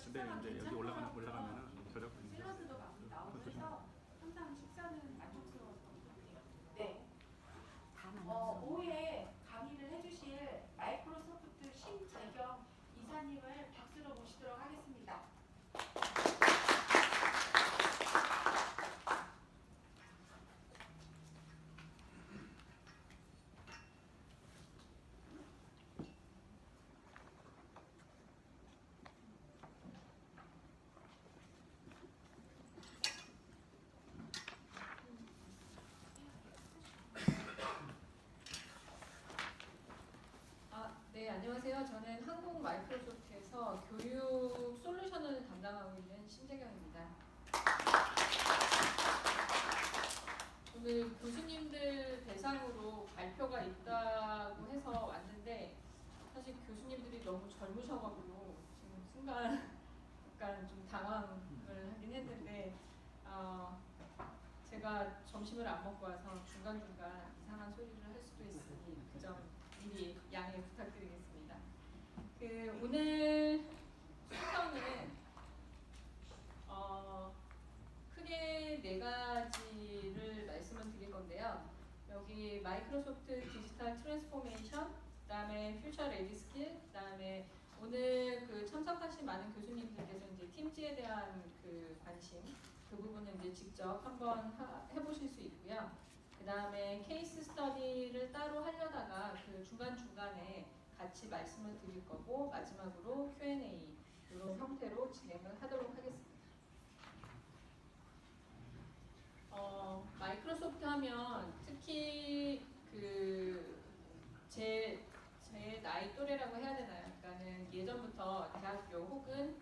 식사가 이제 여기 괜찮더라고요. 올라가면은 저녁 샐러드도 많이 나오고 해서 항상 식사는 만족스러웠던 것 같아요. 네. 오후에 강의를 해주실 마이크로소프트 신재경 이사님을 박수로 모시도록 하겠습니다. 네, 안녕하세요. 저는 한국 마이크로소프트에서 교육 솔루션을 담당하고 있는 신재경입니다. 오늘 교수님들 대상으로 발표가 있다고 해서 왔는데 사실 교수님들이 너무 젊으셔가지고 지금 순간 약간 좀 당황을 하긴 했는데 제가 점심을 안 먹고 와서 중간중간 이상한 소리를 할 수도 있으니 그 점 미리 양해 부탁드리겠습니다. 오늘 순서는 크게 4가지를 말씀을 드릴 건데요. 여기 마이크로소프트 디지털 트랜스포메이션, 그 다음에 퓨처 레디 스킬, 그 다음에 오늘 참석하신 많은 교수님들께서 이제 팀즈에 대한 관심, 그 부분은 이제 직접 한번 해보실 수 있고요. 그 다음에 케이스 스터디를 따로 하려다가 중간중간에 같이 말씀을 드릴 거고, 마지막으로 Q&A 이런 형태로 진행을 하도록 하겠습니다. 마이크로소프트 하면 특히 제 나이 또래라고 해야 되나요? 그러니까는 예전부터 대학교 혹은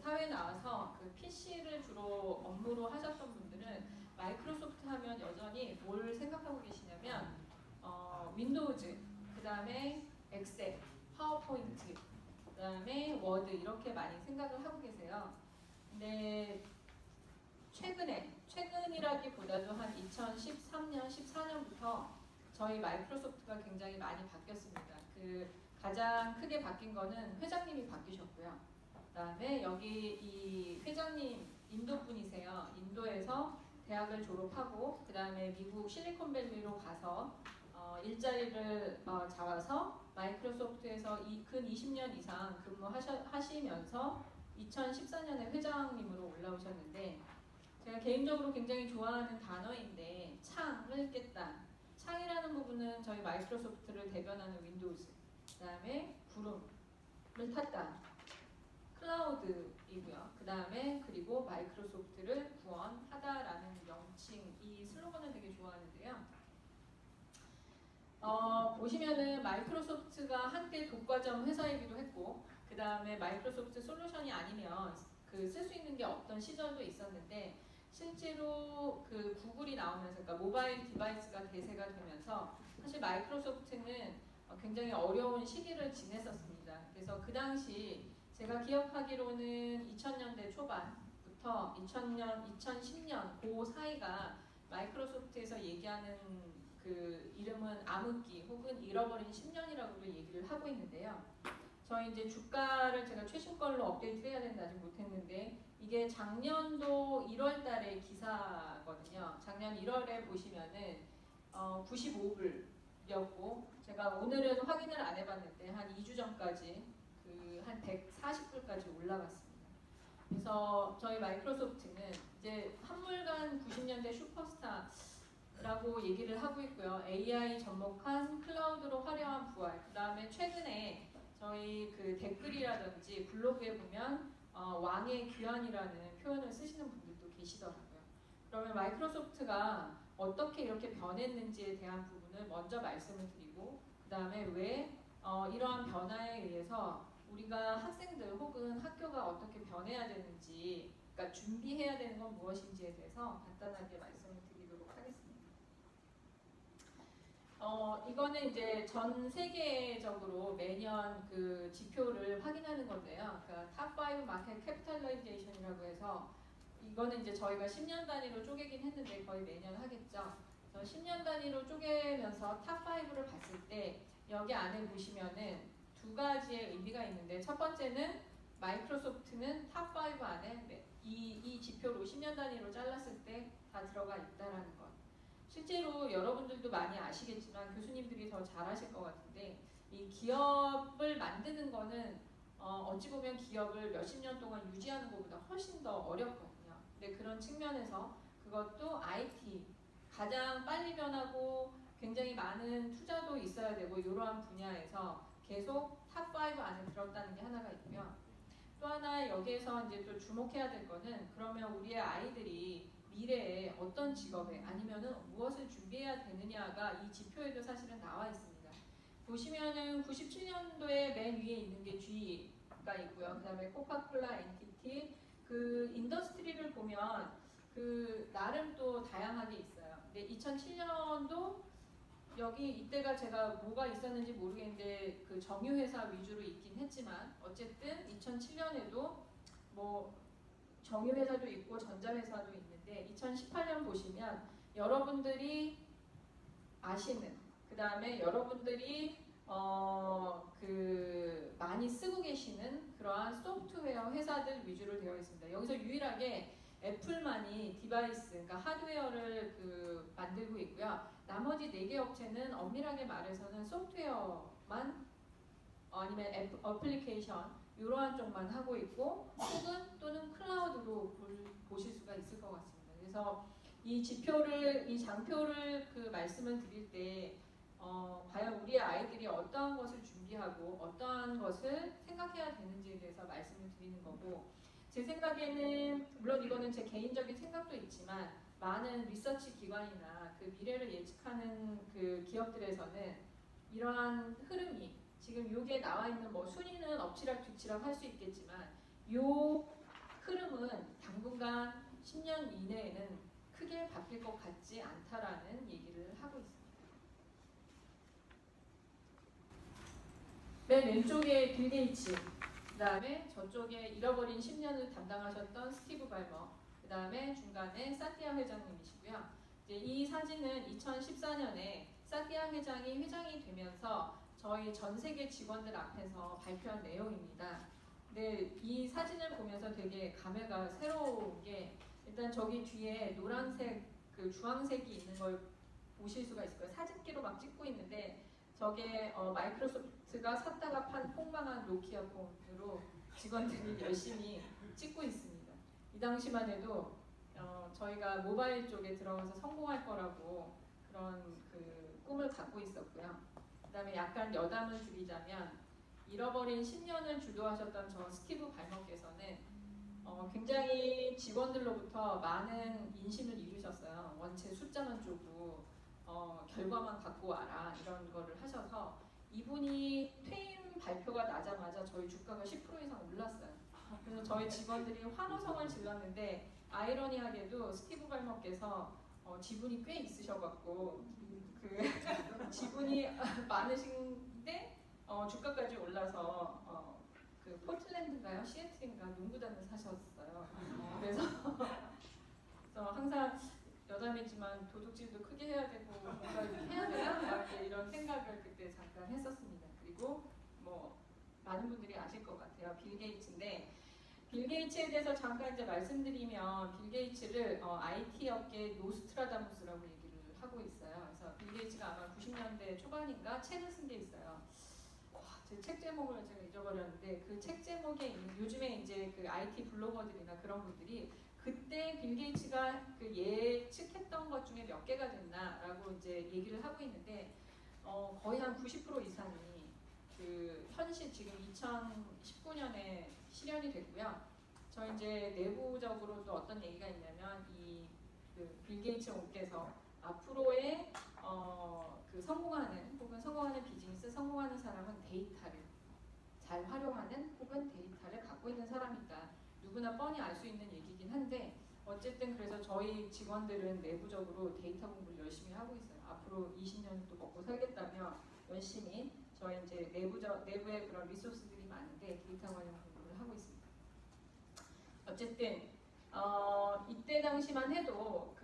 사회에 나와서 PC를 주로 업무로 하셨던 분들은 마이크로소프트 하면 여전히 뭘 생각하고 계시냐면 윈도우즈, 그 다음에 엑셀, 파워포인트, 그 다음에 워드 이렇게 많이 생각을 하고 계세요. 근데 최근이라기보다도 한 2013년, 14년부터 저희 마이크로소프트가 굉장히 많이 바뀌었습니다. 가장 크게 바뀐 거는 회장님이 바뀌셨고요. 그 다음에 여기 이 회장님 인도분이세요. 인도에서 대학을 졸업하고 그 다음에 미국 실리콘밸리로 가서 일자리를 잡아서 마이크로소프트에서 근 20년 이상 근무하시면서 2014년에 회장님으로 올라오셨는데, 제가 개인적으로 굉장히 좋아하는 단어인데 창을 깼다. 창이라는 부분은 저희 마이크로소프트를 대변하는 윈도우즈, 그 다음에 구름을 탔다. 클라우드이고요. 그 다음에 그리고 마이크로소프트를 구원하다라는 명칭, 이 슬로건을 되게 좋아하는데요. 보시면은 마이크로소프트가 한때 독과점 회사이기도 했고, 그 다음에 마이크로소프트 솔루션이 아니면 쓸 수 있는 게 없던 시절도 있었는데, 실제로 구글이 나오면서, 그러니까 모바일 디바이스가 대세가 되면서 사실 마이크로소프트는 굉장히 어려운 시기를 지냈었습니다. 그래서 그 당시 제가 기억하기로는 2000년대 초반부터 2010년 그 사이가 마이크로소프트에서 얘기하는 이름은 암흑기 혹은 잃어버린 10년이라고도 얘기를 하고 있는데요. 저희 이제 주가를 제가 최신 걸로 업데이트 해야 되는데 아직 못했는데, 이게 작년도 1월 달의 기사거든요. 작년 1월에 보시면은 95불이었고, 제가 오늘은 확인을 안 해봤는데 한 2주 전까지 한 140불까지 올라갔습니다. 그래서 저희 마이크로소프트는 이제 한물간 90년대 슈퍼스타라고 얘기를 하고 있고요. AI 접목한 클라우드로 화려한 부활. 그 다음에 최근에 저희 댓글이라든지 블로그에 보면 왕의 귀환이라는 표현을 쓰시는 분들도 계시더라고요. 그러면 마이크로소프트가 어떻게 이렇게 변했는지에 대한 부분을 먼저 말씀을 드리고, 그 다음에 왜 이러한 변화에 의해서 우리가 학생들 혹은 학교가 어떻게 변해야 되는지, 그러니까 준비해야 되는 건 무엇인지에 대해서 간단하게 말씀을 드리도록 하겠습니다. 이거는 이제 전 세계적으로 매년 지표를 확인하는 건데요. 그러니까 탑5 마켓 캐피탈라이제이션이라고 해서, 이거는 이제 저희가 10년 단위로 쪼개긴 했는데 거의 매년 하겠죠. 그래서 10년 단위로 쪼개면서 탑5를 봤을 때 여기 안에 보시면은 2가지의 의미가 있는데, 첫 번째는 마이크로소프트는 탑5 안에 이 지표로 10년 단위로 잘랐을 때 다 들어가 있다라는 것. 실제로 여러분들도 많이 아시겠지만 교수님들이 더 잘 아실 것 같은데 이 기업을 만드는 거는 어찌 보면 기업을 몇십 년 동안 유지하는 것보다 훨씬 더 어렵거든요. 근데 그런 측면에서 그것도 IT 가장 빨리 변하고 굉장히 많은 투자도 있어야 되고 이러한 분야에서 계속 탑5 안에 들었다는 게 하나가 있고요. 또 하나 여기에서 이제 또 주목해야 될 거는 그러면 우리의 아이들이 미래에 어떤 직업에 아니면은 무엇을 준비해야 되느냐가 이 지표에도 사실은 나와 있습니다. 보시면은 97년도에 맨 위에 있는 게 G가 있고요. 그다음에 코카콜라, NTT 그 인더스트리를 보면 그 나름 또 다양하게 있어요. 근데 2007년도 여기 이때가 제가 뭐가 있었는지 모르겠는데 그 정유회사 위주로 있긴 했지만 어쨌든 2007년에도 뭐 정유회사도 있고 전자회사도 있는데 2018년 보시면 여러분들이 아시는 그 다음에 여러분들이 그 많이 쓰고 계시는 그러한 소프트웨어 회사들 위주로 되어 있습니다. 여기서 유일하게 애플만이 디바이스, 그러니까 하드웨어를 그 만들고 있고요. 나머지 4개 업체는 엄밀하게 말해서는 소프트웨어만 아니면 어플리케이션 이러한 쪽만 하고 있고 혹은 또는 클라우드로 보실 수가 있을 것 같습니다. 그래서 이 지표를, 이 장표를 그 말씀을 드릴 때 과연 우리의 아이들이 어떠한 것을 준비하고 어떠한 것을 생각해야 되는지에 대해서 말씀을 드리는 거고 제 생각에는 물론 이거는 제 개인적인 생각도 있지만 많은 리서치 기관이나 그 미래를 예측하는 그 기업들에서는 이러한 흐름이 지금 여기에 나와 있는 뭐 순위는 엎치락 뒤치락 할 수 있겠지만 요 흐름은 당분간 10년 이내에는 크게 바뀔 것 같지 않다라는 얘기를 하고 있습니다. 맨 왼쪽에 빌 게이츠, 그 다음에 저쪽에 잃어버린 10년을 담당하셨던 스티브 발머, 그 다음에 중간에 사티아 회장님이시고요. 이제 이 사진은 2014년에 사티아 회장이 회장이 되면서 저희 전 세계 직원들 앞에서 발표한 내용입니다. 근데 이 사진을 보면서 되게 감회가 새로운 게 일단 저기 뒤에 노란색, 그 주황색이 있는 걸 보실 수가 있을 거예요. 사진기로 막 찍고 있는데 저게 마이크로소프트가 샀다가 판 폭망한 노키아 폰으로 직원들이 열심히 찍고 있습니다. 이 당시만 해도 저희가 모바일 쪽에 들어가서 성공할 거라고 그런 그 꿈을 갖고 있었고요. 그 다음에 약간 여담을 드리자면 잃어버린 10년을 주도하셨던 저 스티브 발머께서는 굉장히 직원들로부터 많은 인심을 이루셨어요. 원체 숫자만 쪼고 결과만 갖고 와라 이런 거를 하셔서 이분이 퇴임 발표가 나자마자 저희 주가가 10% 이상 올랐어요. 그래서 저희 직원들이 환호성을 질렀는데 아이러니하게도 스티브 발머께서 지분이 꽤 있으셔갖고 그 지분이 많으신데 주가까지 올라서 그 포틀랜드인가요? 시애틀인가 농구단을 사셨어요. 그래서 항상 여담이지만 도둑질도 크게 해야 되고 뭔가 해야 되나? 이런 생각을 그때 잠깐 했었습니다. 그리고 뭐 많은 분들이 아실 것 같아요. 빌 게이츠인데 빌 게이츠에 대해서 잠깐 이제 말씀드리면 빌 게이츠를 IT 업계 노스트라다무스라고 얘기를 하고 있어요. 그래서 빌 게이츠가 아마 90년대 초반인가 책을 쓴 게 있어요. 제 책 제목을 제가 잊어버렸는데 그 책 제목에 있는 요즘에 이제 그 IT 블로거들이나 그런 분들이 그때 빌 게이츠가 그 예측했던 것 중에 몇 개가 됐나라고 이제 얘기를 하고 있는데 거의 한 90% 이상이 그 현실 지금 2019년에 실현이 됐고요. 저 이제 내부적으로도 어떤 얘기가 있냐면 이 그 빌 게이츠 옥께서 앞으로의 그 성공하는 혹은 성공하는 비즈니스, 성공하는 사람은 데이터를 잘 활용하는 혹은 데이터를 갖고 있는 사람이다. 누구나 뻔히 알 수 있는 얘기긴 한데 어쨌든 그래서 저희 직원들은 내부적으로 데이터 공부를 열심히 하고 있어요. 앞으로 20년 또 먹고 살겠다며 열심히 저희 이제 내부에 그런 리소스들이 많은데 데이터 관련 공부를 하고 있습니다. 어쨌든 이때 당시만 해도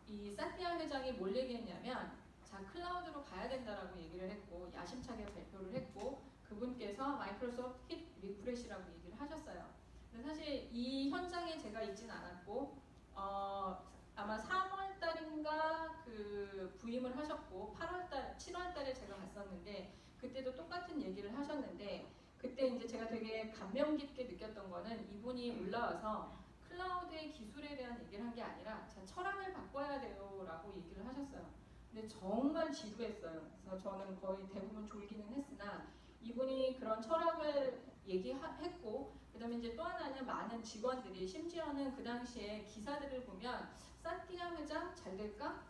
이 사티아 회장이 뭘 얘기했냐면 자 클라우드로 가야 된다라고 얘기를 했고 야심차게 발표를 했고 그분께서 마이크로소프트 힛 리프레시라고 얘기를 하셨어요. 근데 사실 이 현장에 제가 있진 않았고 아마 3월 달인가 그 부임을 하셨고 8월 달, 7월 달에 제가 갔었는데 그때도 똑같은 얘기를 하셨는데 그때 이제 제가 되게 감명 깊게 느꼈던 거는 이분이 올라와서 클라우드의 기술에 대한 얘기를 한 게 아니라 자, 철학을 바꿔야 돼요라고 얘기를 하셨어요. 근데 정말 지루했어요. 그래서 저는 거의 대부분 졸기는 했으나 이분이 그런 철학을 얘기했고 그다음에 이제 또 하나는 많은 직원들이 심지어는 그 당시에 기사들을 보면 사티아 회장 잘 될까?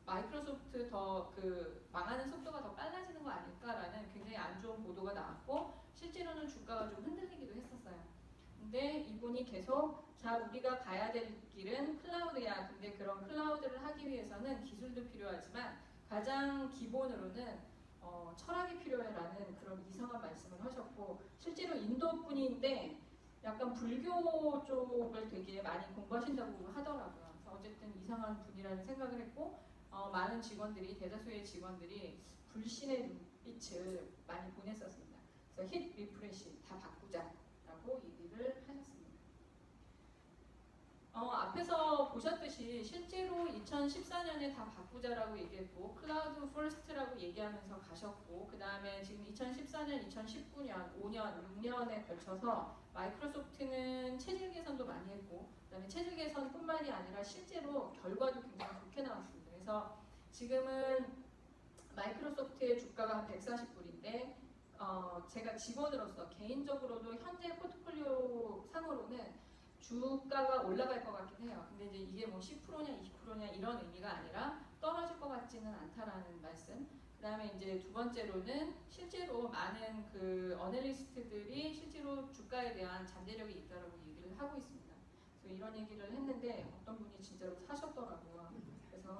마이크로소프트 더 그 망하는 속도가 더 빨라지는 거 아닐까라는 굉장히 안 좋은 보도가 나왔고 실제로는 주가가 좀 흔들리기도 했었어요. 근데 이분이 계속 자 우리가 가야 될 길은 클라우드야. 근데 그런 클라우드를 하기 위해서는 기술도 필요하지만 가장 기본으로는 철학이 필요해라는 그런 이상한 말씀을 하셨고 실제로 인도 분인데 약간 불교 쪽을 되게 많이 공부하신다고 하더라고요. 그래서 어쨌든 이상한 분이라는 생각을 했고 많은 직원들이 대다수의 직원들이 불신의 눈빛을 많이 보냈었습니다. 그래서 힛 리프레시 다 바꾸자라고 얘기를 하셨습니다. 앞에서 보셨듯이 실제로 2014년에 다 바꾸자라고 얘기했고 클라우드 퍼스트라고 얘기하면서 가셨고 그 다음에 지금 2014년, 2019년, 5년, 6년에 걸쳐서 마이크로소프트는 체질 개선도 많이 했고 그 다음에 체질 개선뿐만이 아니라 실제로 결과도 굉장히 좋게 나왔습니다. 그래서 지금은 마이크로소프트의 주가가 한 140불인데 제가 직원으로서 개인적으로도 현재 포트폴리오 상으로는 주가가 올라갈 것 같긴 해요. 근데 이제 이게 뭐 10%냐 20%냐 이런 의미가 아니라 떨어질 것 같지는 않다라는 말씀. 그다음에 이제 두 번째로는 실제로 많은 그 어널리스트들이 실제로 주가에 대한 잠재력이 있다라고 얘기를 하고 있습니다. 그래서 이런 얘기를 했는데 어떤 분이 진짜로 사셨더라고요. 그래서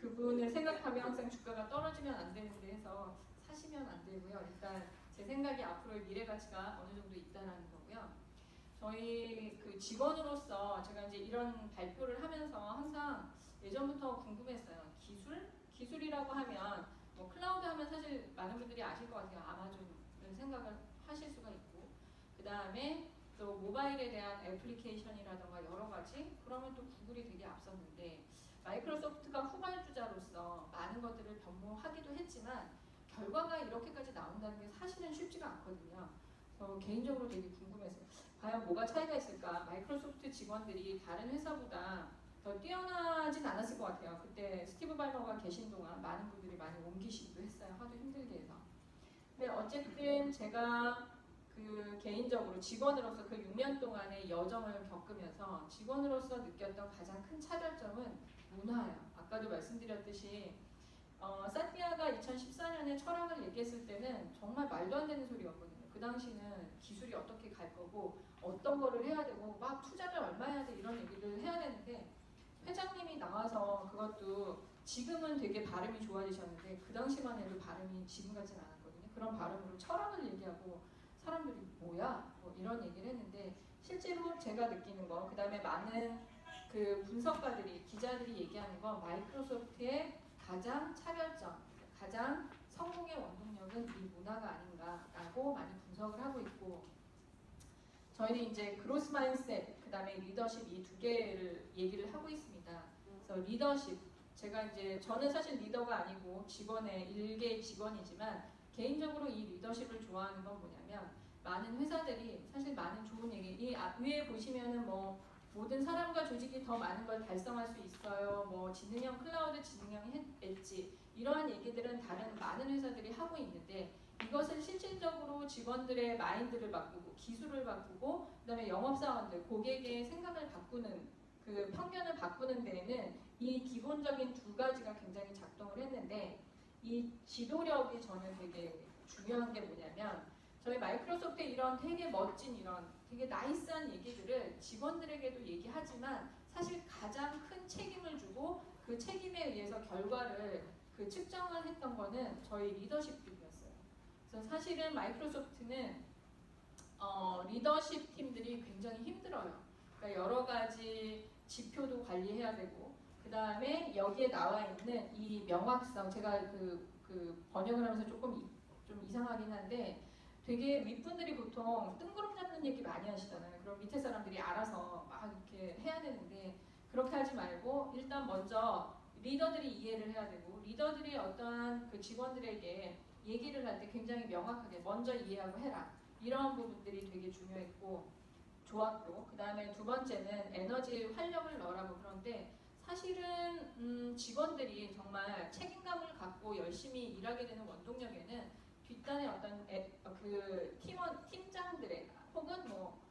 그분을 생각하면 항상 주가가 떨어지면 안 되는데 해서 사시면 안 되고요. 일단 제 생각이 앞으로의 미래 가치가 어느 정도 있다라는 거고요. 저희 그 직원으로서 제가 이제 이런 발표를 하면서 항상 예전부터 궁금했어요. 기술이라고 하면 뭐 클라우드 하면 사실 많은 분들이 아실 것 같아요. 아마존을 생각을 하실 수가 있고 그 다음에 또 모바일에 대한 애플리케이션이라던가 여러 가지 그러면 또 구글이 되게 앞섰는데 마이크로소프트가 후발주자로서 많은 것들을 변모하기도 했지만 결과가 이렇게까지 나온다는 게 사실은 쉽지가 않거든요. 개인적으로 되게 궁금했어요. 과연 뭐가 차이가 있을까? 마이크로소프트 직원들이 다른 회사보다 더 뛰어나진 않았을 것 같아요. 그때 스티브 발머가 계신 동안 많은 분들이 많이 옮기시기도 했어요. 하도 힘들게 해서. 근데 어쨌든 제가 그 개인적으로 직원으로서 그 6년 동안의 여정을 겪으면서 직원으로서 느꼈던 가장 큰 차별점은 문화예요. 아까도 말씀드렸듯이 사티아가 2014년에 철학을 얘기했을 때는 정말 말도 안 되는 소리였거든요. 그 당시는 기술이 어떻게 갈 거고 어떤 거를 해야 되고 막 투자를 얼마 해야 돼 이런 얘기를 해야 되는데 회장님이 나와서 그것도 지금은 되게 발음이 좋아지셨는데 그 당시만 해도 발음이 지금 같진 않았거든요. 그런 발음으로 철학을 얘기하고 사람들이 뭐야? 뭐 이런 얘기를 했는데 실제로 제가 느끼는 거 그 다음에 많은 그 분석가들이 기자들이 얘기하는 건 마이크로소프트의 가장 차별점, 가장 성공의 원동력은 이 문화가 아닌가라고 많이 분석을 하고 있고 저희는 이제 그로스 마인드셋, 그 다음에 리더십 이 두 개를 얘기를 하고 있습니다. 그래서 리더십, 제가 이제 저는 사실 리더가 아니고 직원의 일개 직원이지만 개인적으로 이 리더십을 좋아하는 건 뭐냐면 많은 회사들이 사실 많은 좋은 얘기, 이 위에 보시면은 뭐 모든 사람과 조직이 더 많은 걸 달성할 수 있어요. 뭐 지능형 클라우드 지능형 엣지 이러한 얘기들은 다른 많은 회사들이 하고 있는데 이것을 실질적으로 직원들의 마인드를 바꾸고 기술을 바꾸고 그다음에 영업사원들 고객의 생각을 바꾸는 그 편견을 바꾸는 데에는 이 기본적인 두 가지가 굉장히 작동을 했는데 이 지도력이 저는 되게 중요한 게 뭐냐면 저희 마이크로소프트의 이런 되게 멋진 이런 되게 나이스한 얘기들을 직원들에게도 얘기하지만 사실 가장 큰 책임을 주고 그 책임에 의해서 결과를 그 측정을 했던 거는 저희 리더십 팀이었어요. 그래서 사실은 마이크로소프트는 리더십 팀들이 굉장히 힘들어요. 그러니까 여러 가지 지표도 관리해야 되고 그 다음에 여기에 나와 있는 이 명확성 제가 그 번역을 하면서 조금 좀 이상하긴 한데 되게 윗분들이 보통 뜬구름 잡는 얘기 많이 하시잖아요. 그럼 밑에 사람들이 알아서 막 이렇게 해야 되는데 그렇게 하지 말고 일단 먼저 리더들이 이해를 해야 되고 리더들이 어떠한 그 직원들에게 얘기를 할 때 굉장히 명확하게 먼저 이해하고 해라. 이런 부분들이 되게 중요했고 좋았고 그 다음에 두 번째는 에너지 활력을 넣으라고 그런데 사실은 직원들이 정말 책임감을 갖고 열심히 일하게 되는 원동력에는 뒷단의 어떤 그 팀장들의 혹은 뭐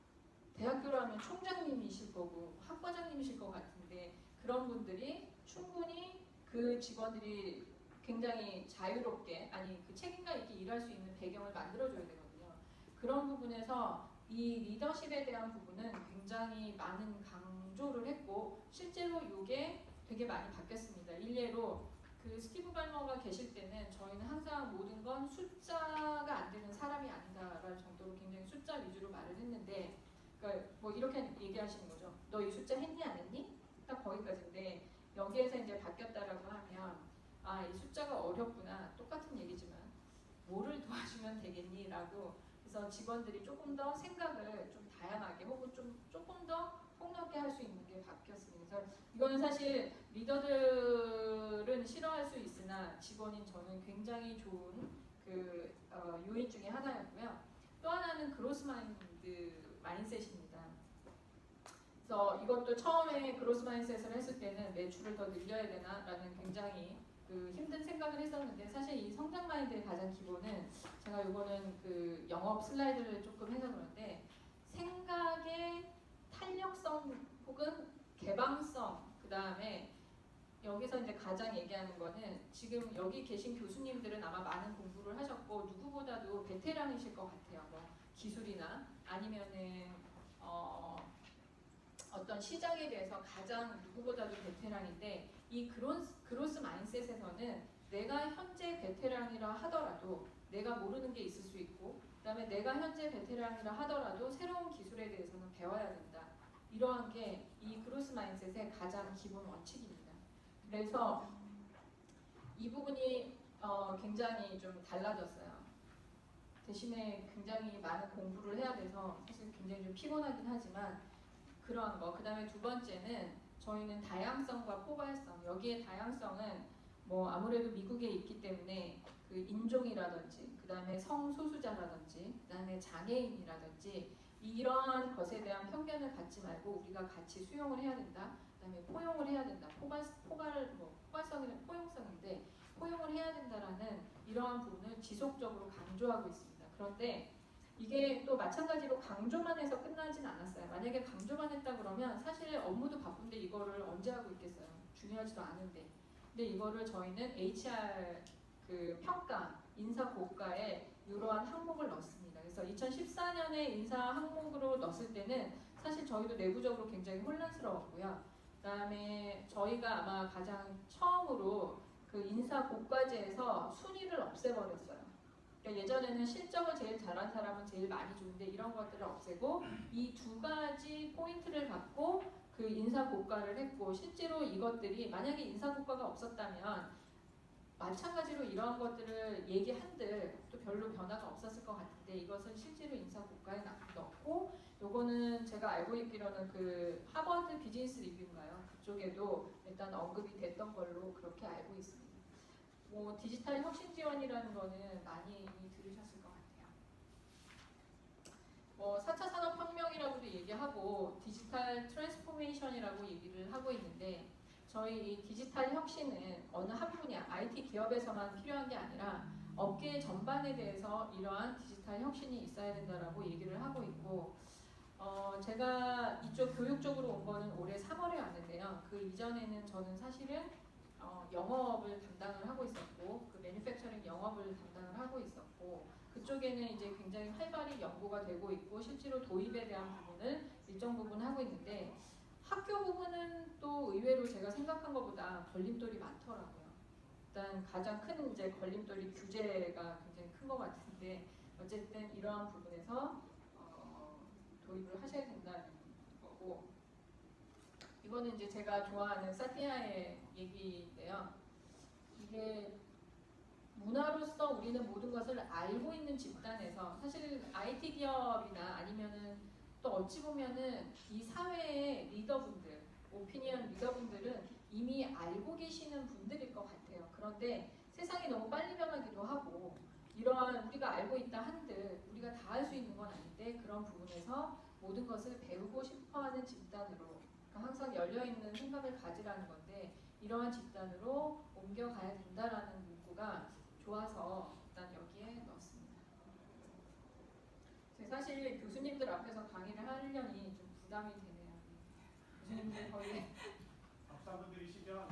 대학교로 하면 총장님이실 거고 학과장님이실 것 같은데 그런 분들이 충분히 그 직원들이 굉장히 자유롭게 아니 그 책임감 있게 일할 수 있는 배경을 만들어줘야 되거든요. 그런 부분에서 이 리더십에 대한 부분은 굉장히 많은 강조를 했고 실제로 이게 되게 많이 바뀌었습니다. 일례로 그 스티브 발머가 계실 때는 저희는 항상 모든 건 숫자가 안 되는 사람이 아니다라는 정도로 굉장히 숫자 위주로 말을 했는데 그러니까 뭐 이렇게 얘기하시는 거죠. 너 이 숫자 했니 안 했니? 딱 거기까지인데 여기에서 이제 바뀌었다라고 하면 아, 이 숫자가 어렵구나. 똑같은 얘기지만 뭐를 도와주면 되겠니라고 그래서 직원들이 조금 더 생각을 좀 다양하게 혹은 좀 조금 더 폭넓게 할 수 있는 게 바뀌었습니다. 그래서 이거는 사실 리더들은 싫어할 수 있으나 직원인 저는 굉장히 좋은 그 요인 중에 하나였고요. 또 하나는 그로스 마인셋입니다. 그래서 이것도 처음에 그로스 마인셋을 했을 때는 매출을 더 늘려야 되나라는 굉장히 그 힘든 생각을 했었는데 사실 이 성장 마인드의 가장 기본은 제가 이거는 그 영업 슬라이드를 조금 해서 그런데 생각의 탄력성 혹은 개방성 그 다음에 여기서 이제 가장 얘기하는 거는 지금 여기 계신 교수님들은 아마 많은 공부를 하셨고 누구보다도 베테랑이실 것 같아요. 뭐 기술이나 아니면은 어떤 시장에 대해서 가장 누구보다도 베테랑인데 이 그로스 마인셋에서는 내가 현재 베테랑이라 하더라도 내가 모르는 게 있을 수 있고 그다음에 내가 현재 베테랑이라 하더라도 새로운 기술에 대해서는 배워야 된다. 이러한 게 이 그로스 마인셋의 가장 기본 원칙입니다. 그래서 이 부분이 굉장히 좀 달라졌어요. 대신에 굉장히 많은 공부를 해야 돼서 사실 굉장히 좀 피곤하긴 하지만 그런 거. 그 다음에 두 번째는 저희는 다양성과 포괄성. 여기에 다양성은 뭐 아무래도 미국에 있기 때문에 그 인종이라든지 그 다음에 성소수자라든지 그 다음에 장애인이라든지 이러한 것에 대한 편견을 갖지 말고 우리가 같이 수용을 해야 된다. 그 다음에 포용을 해야 된다. 포괄성이란 포용성인데 포용을 해야 된다라는 이러한 부분을 지속적으로 강조하고 있습니다. 그런데 이게 또 마찬가지로 강조만 해서 끝나진 않았어요. 만약에 강조만 했다 그러면 사실 업무도 바쁜데 이거를 언제 하고 있겠어요. 중요하지도 않은데. 근데 이거를 저희는 HR 그 평가, 인사 고가에 이러한 항목을 넣습니다. 그래서 2014년에 인사 항목으로 넣었을 때는 사실 저희도 내부적으로 굉장히 혼란스러웠고요. 그다음에 저희가 아마 가장 처음으로 그 인사 고과제에서 순위를 없애버렸어요. 그러니까 예전에는 실적을 제일 잘한 사람은 제일 많이 주는데 이런 것들을 없애고 이 두 가지 포인트를 갖고 그 인사 고과를 했고 실제로 이것들이 만약에 인사 고과가 없었다면 마찬가지로 이러한 것들을 얘기한들 또 별로 변화가 없었을 것 같은데 이것은 실제로 인사 고과에 넣고 요거는 제가 알고 있기로는 그 하버드 비즈니스 리뷰인가요? 그쪽에도 일단 언급이 됐던 걸로 그렇게 알고 있습니다. 뭐 디지털 혁신 지원이라는 거는 많이 이미 들으셨을 것 같아요. 뭐 4차 산업혁명이라고도 얘기하고 디지털 트랜스포메이션이라고 얘기를 하고 있는데 저희 이 디지털 혁신은 어느 한 분야, IT 기업에서만 필요한 게 아니라 업계 전반에 대해서 이러한 디지털 혁신이 있어야 된다라고 얘기를 하고 있고 제가 이쪽 교육 쪽으로 온 거는 올해 3월에 왔는데요. 그 이전에는 저는 사실은 영업을 담당을 하고 있었고 그 매니팩처링 영업을 담당을 하고 있었고 그쪽에는 이제 굉장히 활발히 연구가 되고 있고 실제로 도입에 대한 부분을 일정 부분 하고 있는데 학교 부분은 또 의외로 제가 생각한 것보다 걸림돌이 많더라고요. 일단 가장 큰 이제 걸림돌이 규제가 굉장히 큰 것 같은데 어쨌든 이러한 부분에서 도입을 하셔야 된다는 거고 이거는 이제 제가 좋아하는 사티아의 얘기인데요. 이게 문화로서 우리는 모든 것을 알고 있는 집단에서 사실 IT 기업이나 아니면은 또 어찌 보면은 이 사회의 리더분들, 오피니언 리더분들은 이미 알고 계시는 분들일 것 같아요. 그런데 세상이 너무 빨리 변하기도 하고 이러한 우리가 알고 있다 한들 우리가 다 할 수 있는 건 아닌데 그런 부분에서 모든 것을 배우고 싶어하는 집단으로 그러니까 항상 열려있는 생각을 가지라는 건데 이러한 집단으로 옮겨가야 된다라는 문구가 좋아서 일단 여기에 넣었습니다. 사실 교수님들 앞에서 강의를 하려니 좀 부담이 되네요. 교수님들 거의 박사분들이시죠?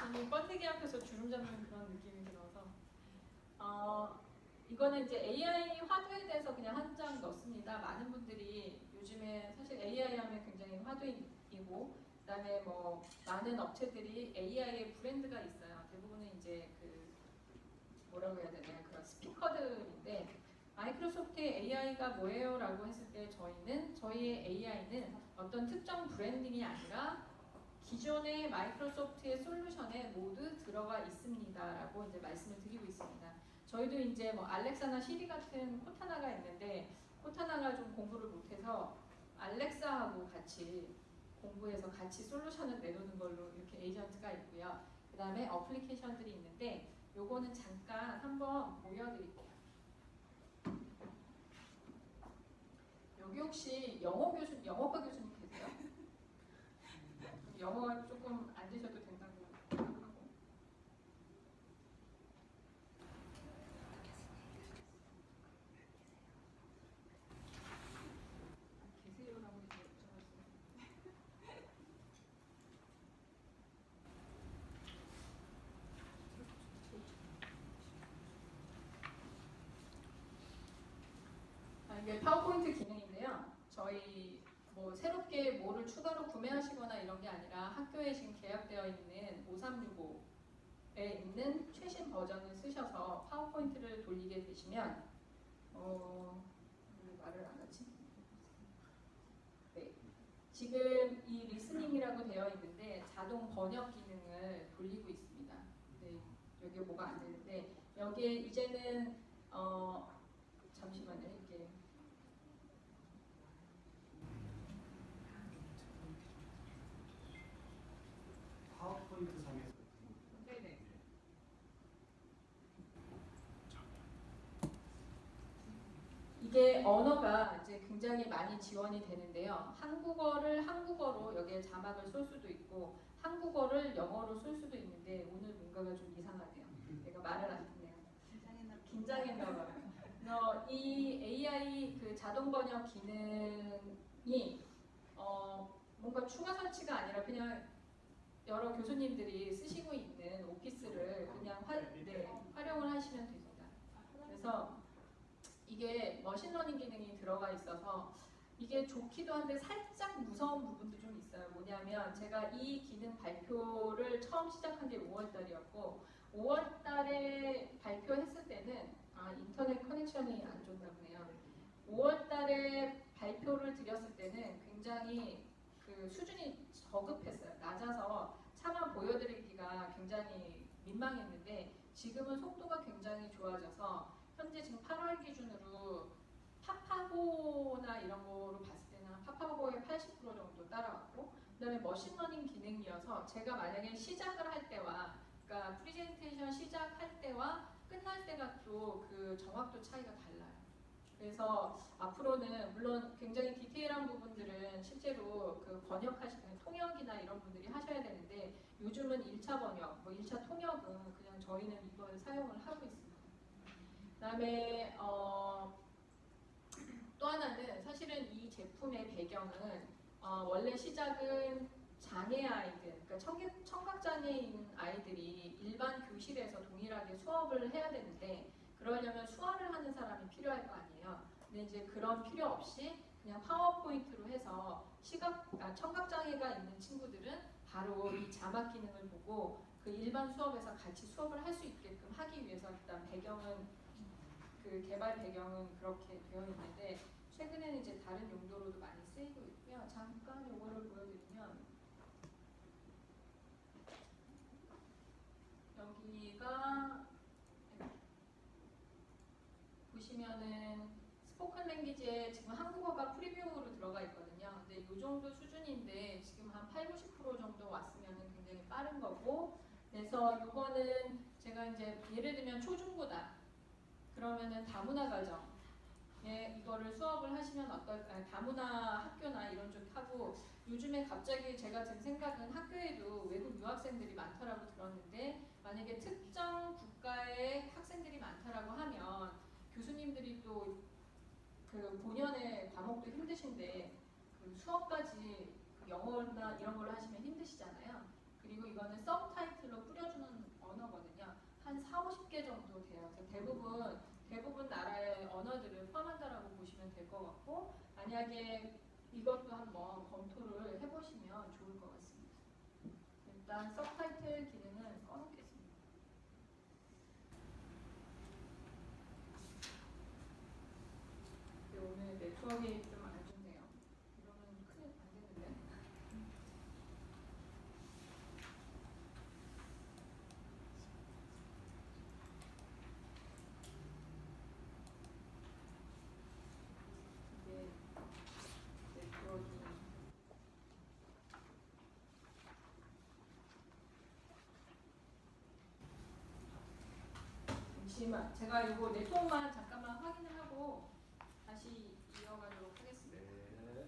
저는 번데기 앞에서 주름 잡는 그런 느낌이 들어서 이거는 이제 AI 화두에 대해서 그냥 한 장 넣습니다. 많은 분들이 요즘에 사실 AI 하면 굉장히 화두이고 그다음에 뭐 많은 업체들이 AI의 브랜드가 있어요. 대부분은 이제 그 뭐라고 해야 되나요? 그런 스피커들인데 마이크로소프트의 AI가 뭐예요? 라고 했을 때 저희의 AI는 어떤 특정 브랜딩이 아니라 기존의 마이크로소프트의 솔루션에 모두 들어가 있습니다. 라고 이제 말씀을 드리고 있습니다. 저희도 이제 뭐 알렉사나 시리 같은 코타나가 있는데 코타나가 좀 공부를 못해서 알렉사하고 같이 공부해서 같이 솔루션을 내놓는 걸로 이렇게 에이전트가 있고요. 그 다음에 어플리케이션들이 있는데 요거는 잠깐 한번 보여드릴게요. 여기 혹시 영어과 교수님 계세요? 영어 조금 안 되셔도 된다고 하고. 계세요라고 이제 여쭤봤어요. 이게 파워포인트 기능인데요. 저희 뭐 새롭게 뭐를 추가로 구매하시거나 이런 게 아니라 학교에 지금 계약되어 있는 5365에 있는 최신 버전을 쓰셔서 파워포인트를 돌리게 되시면 왜 말을 안 하지? 네. 지금 이 리스닝이라고 되어 있는데 자동 번역 기능을 돌리고 있습니다. 네. 여기 뭐가 안 되는데 여기에 이제는 잠시만요. 이게 파워포인트 상에서 네네. 이게 언어가 이제 굉장히 많이 지원이 되는데요. 한국어를 한국어로 여기에 자막을 쏠 수도 있고 한국어를 영어로 쏠 수도 있는데 오늘 뭔가가 좀 이상하네요. 내가 말을 안 했네요. 긴장했나 봐요. 이 AI 그 자동 번역 기능이 뭔가 추가 설치가 아니라 그냥 여러 교수님들이 쓰시고 있는 오피스를 그냥 활용을 하시면 됩니다. 그래서 이게 머신러닝 기능이 들어가 있어서 이게 좋기도 한데 살짝 무서운 부분도 좀 있어요. 뭐냐면 제가 이 기능 발표를 처음 시작한 게 5월달이었고 5월달에 발표했을 때는 인터넷 커넥션이 안 좋나 보네요. 5월달에 발표를 드렸을 때는 굉장히 그 수준이 저급했어요. 낮아서 차마 보여드리기가 굉장히 민망했는데 지금은 속도가 굉장히 좋아져서 현재 지금 8월 기준으로 파파고나 이런 거로 봤을 때는 파파고의 80% 정도 따라왔고 그다음에 머신러닝 기능이어서 제가 만약에 시작을 할 때와 그러니까 프레젠테이션 시작할 때와 끝날 때가 또 그 정확도 차이가 달라요. 그래서 앞으로는 물론 굉장히 디테일한 부분들은 실제로 그 번역하시는 통역이나 이런 분들이 하셔야 되는데 요즘은 1차 번역, 뭐 1차 통역은 그냥 저희는 이걸 사용을 하고 있습니다. 그다음에 또 하나는 사실은 이 제품의 배경은 원래 시작은 장애 아이들, 그러니까 청각 장애인 아이들이 일반 교실에서 동일하게 수업을 해야 되는데 그러려면 수화를 하는 사람이 필요할 거 아니에요. 근데 이제 그런 필요 없이 그냥 파워포인트로 해서 청각 장애가 있는 친구들은 바로 이 자막 기능을 보고 그 일반 수업에서 같이 수업을 할 수 있게끔 하기 위해서 일단 배경은 그 개발 배경은 그렇게 되어 있는데 최근에는 이제 다른 용도로도 많이 쓰이고 있고요. 잠깐 이거를 보여드리면 여기 보시면은 스포큰 랭귀지에 지금 한국어가 프리뷰로 들어가 있거든요. 근데 이 정도 수준인데 지금 한 8, 90% 정도 왔으면 굉장히 빠른 거고, 그래서 이거는 제가 이제 예를 들면 초중고다. 그러면은 다문화 가정에 이거를 수업을 하시면 어떨까요? 다문화 학교나 이런 쪽 하고, 요즘에 갑자기 제가 든 생각은 학교에도 외국 유학생들이 많다라고 들었는데, 만약에 특정 국가의 학생들이 많다라고 하면 교수님들이 또 그 본연의 과목도 힘드신데 그 수업까지 영어나 이런 걸로 하시면 힘드시잖아요. 그리고 이거는 서브타이틀로 뿌려주는 언어거든요. 한 4, 50개 정도 돼요. 그래서 대부분 나라의 언어들을 포함한다라고 보시면 될 것 같고, 만약에 이것도 한번 검토를 해보시면 좋을 것 같습니다. 일단 서브타이틀 기능은 꺼놓겠습니다. 오늘 네트워크가 좀 안 좋네요. 이러면 큰일 안 되는데. 이게 네트워크. 잠시만, 제가 이거 네트워크만 잠깐만 확인을 하고 다시 이어가도록 하겠습니다. 네.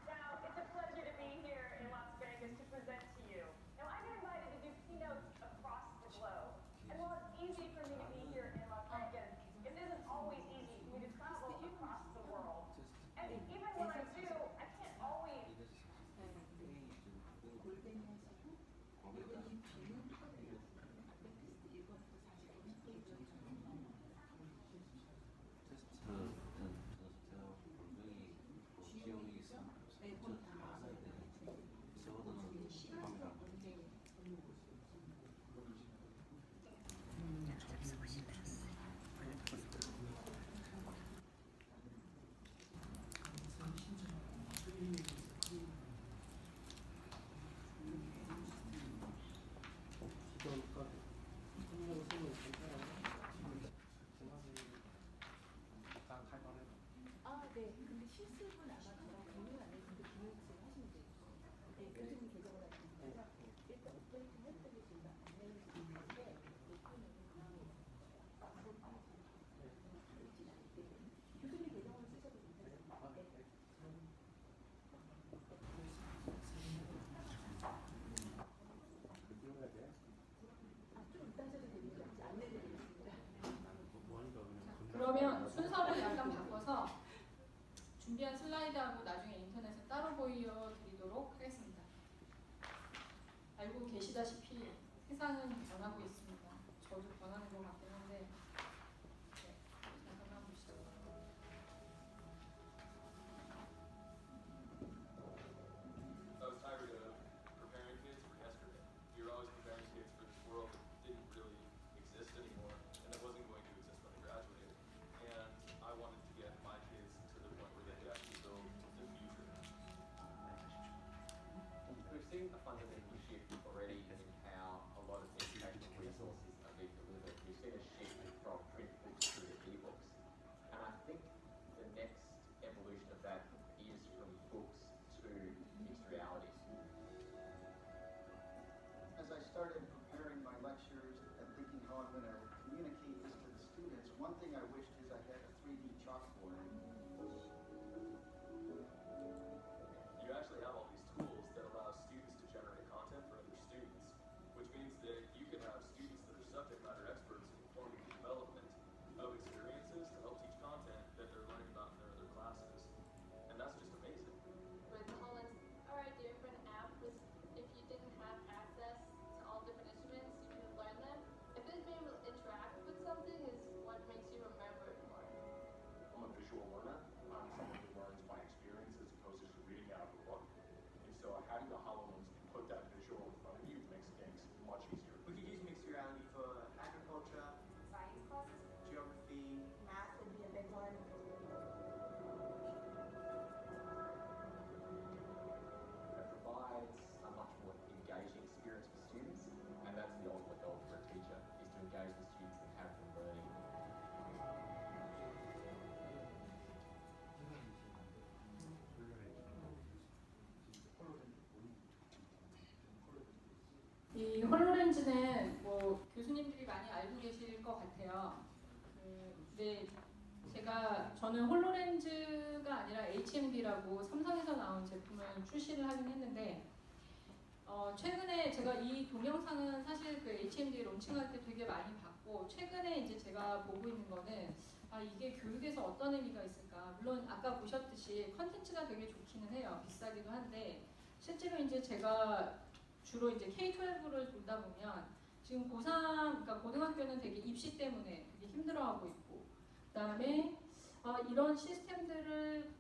Now, it's a pleasure to be here in Las Vegas to present to you. Now, I get invited to do keynotes across the globe. And while it's easy for me to be here in Las Vegas, it isn't always easy for me to travel across the world. And even when I do, I can't always 네. 근데 실습은 아마 저랑 공유 안 했는데 기획을 하시면 돼요. 네, 교수님 계정을 하시면 일단 오퍼레이팅 했더니 제가 안내를 드리는데 오픈은 교수님 계정을 쓰셔도 괜찮습니다. 네. 좀 이따 하셔도 됩니다. 안내드리겠습니다. 그러면 순서를 약간 바꿔서 준비한 슬라이드하고 나중에 인터넷에 따로 보여드리도록 하겠습니다. 알고 계시다시피 세상은 변하고 있습니다. 저도 변하는 것 같긴 한데, 네, 잠깐만 보시죠. one thing I wished is I had a 3D chalkboard. You actually have all these tools that allow students to generate content for other students, which means that you can have students that are subject matter experts in forming the development of experiences to help teach content that they're learning about in their other classes. And that's just amazing. With HoloLens, our idea for an app was if you didn't have access to all different instruments, you could learn them. If it's being able to interact with something is what makes you remember it more. I'm a visual learner. I'm someone who learns by experience as opposed to just reading out of a book. And so having the HoloLens put that visual in front of you makes things much easier. We could use mixed reality for agriculture, Science classes? geography. Math would be a big one. It provides a much more engaging experience for students, and that's the ultimate goal for a teacher, is to engage the students and have them learning. 이 홀로렌즈는 뭐 교수님들이 많이 알고 계실 것 같아요. 근데 저는 홀로렌즈가 아니라 HMD라고 삼성에서 나온 제품을 출시를 하긴 했는데 최근에 제가 이 동영상은 사실 그 HMD 론칭할 때 되게 많이 봤고 최근에 이제 제가 보고 있는 거는 이게 교육에서 어떤 의미가 있을까. 물론 아까 보셨듯이 컨텐츠가 되게 좋기는 해요. 비싸기도 한데 실제로 이제 제가 주로 이제 K-12를 돌다 보면 지금 고3, 그러니까 고등학교는 되게 입시 때문에 되게 힘들어하고 있고, 그다음에 이런 시스템들을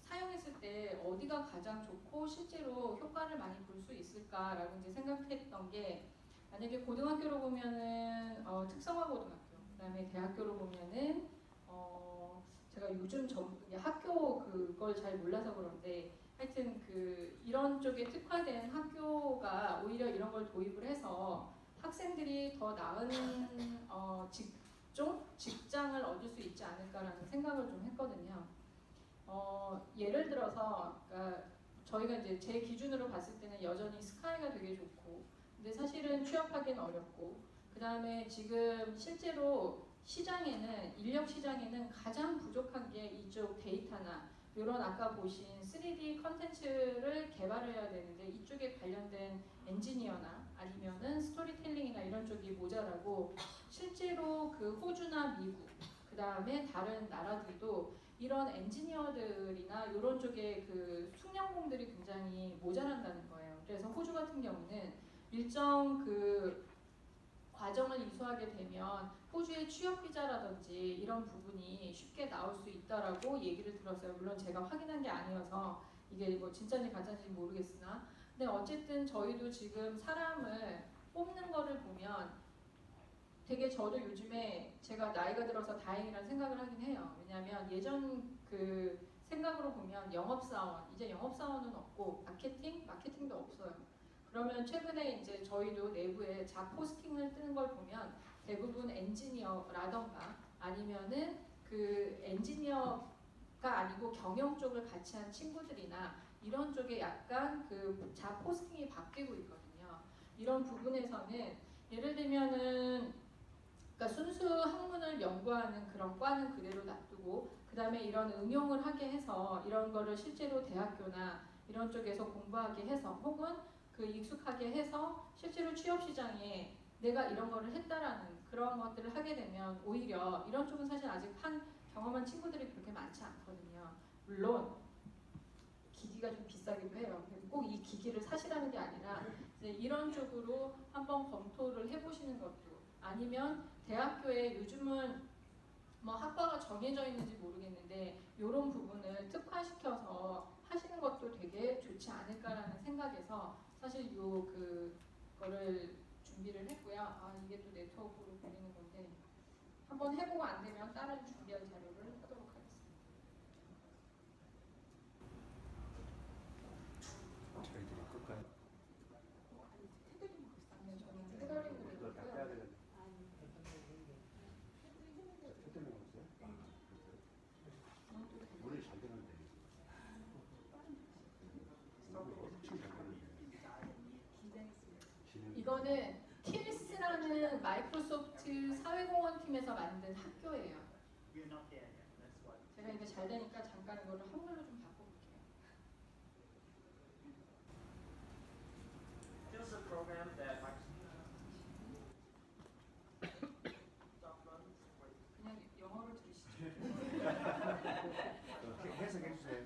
사용했을 때 어디가 가장 좋고 실제로 효과를 많이 볼 수 있을까라고 이제 생각했던 게 만약에 고등학교로 보면은 특성화 고등학교, 그다음에 대학교로 보면은 제가 요즘 학교 그걸 잘 몰라서 그런데. 하여튼 이런 쪽에 특화된 학교가 오히려 이런 걸 도입을 해서 학생들이 더 나은 직장을 얻을 수 있지 않을까라는 생각을 좀 했거든요. 예를 들어서 그러니까 저희가 이제 제 기준으로 봤을 때는 여전히 스카이가 되게 좋고, 근데 사실은 취업하기는 어렵고, 그 다음에 지금 실제로 시장에는 인력 시장에는 가장 부족한 게 이쪽 데이터나 이런 아까 보신 3D 컨텐츠를 개발해야 되는데 이쪽에 관련된 엔지니어나 아니면은 스토리텔링이나 이런 쪽이 모자라고 실제로 호주나 미국 그 다음에 다른 나라들도 이런 엔지니어들이나 이런 쪽에 숙련공들이 굉장히 모자란다는 거예요. 그래서 호주 같은 경우는 일정 과정을 이수하게 되면 호주의 취업 비자라든지 이런 부분이 쉽게 나올 수 있다라고 얘기를 들었어요. 물론 제가 확인한 게 아니어서 이게 뭐 진짜인지 가짜인지 모르겠으나, 근데 어쨌든 저희도 지금 사람을 뽑는 거를 보면 되게 저도 요즘에 제가 나이가 들어서 다행이라는 생각을 하긴 해요. 왜냐하면 예전 생각으로 보면 영업사원, 이제 영업사원은 없고 마케팅도 없어요. 그러면 최근에 이제 저희도 내부에 잡 포스팅을 뜨는 걸 보면 대부분 엔지니어라던가 아니면은 엔지니어가 아니고 경영 쪽을 같이 한 친구들이나 이런 쪽에 약간 잡 포스팅이 바뀌고 있거든요. 이런 부분에서는 예를 들면은 그러니까 순수 학문을 연구하는 그런 과는 그대로 놔두고 그 다음에 이런 응용을 하게 해서 이런 거를 실제로 대학교나 이런 쪽에서 공부하게 해서 혹은 익숙하게 해서 실제로 취업 시장에 내가 이런 거를 했다라는 그런 것들을 하게 되면 오히려 이런 쪽은 사실 아직 경험한 친구들이 그렇게 많지 않거든요. 물론 기기가 좀 비싸기도 해요. 꼭 이 기기를 사시라는 게 아니라 이제 이런 쪽으로 한번 검토를 해보시는 것도, 아니면 대학교에 요즘은 뭐 학과가 정해져 있는지 모르겠는데 이런 부분을 특화시켜서 하시는 것도 되게 좋지 않을까라는 생각에서 사실 거를 준비를 했고요. 이게 또 네트워크로 보내는 건데 한번 해보고 안 되면 다른 준비할 자료를 하도록 하겠습니다. 저희들이 끌까요? 저는 테더링을 이걸 다 빼야 했고요. 되는데. 테드링 없어요? 물이 잘 되는데. 엄청 잘 되는데. 이거는 틸스라는 TILS는 마이크로소프트 사회공헌팀에서 만든 학교예요. We're not there yet. That's what. 제가 이제 잘 되니까 잠깐 이거를 한글로 좀 바꿔볼게요. There's a program that Microsoft runs. 그냥 영어로 들으시죠. 해석해 주세요.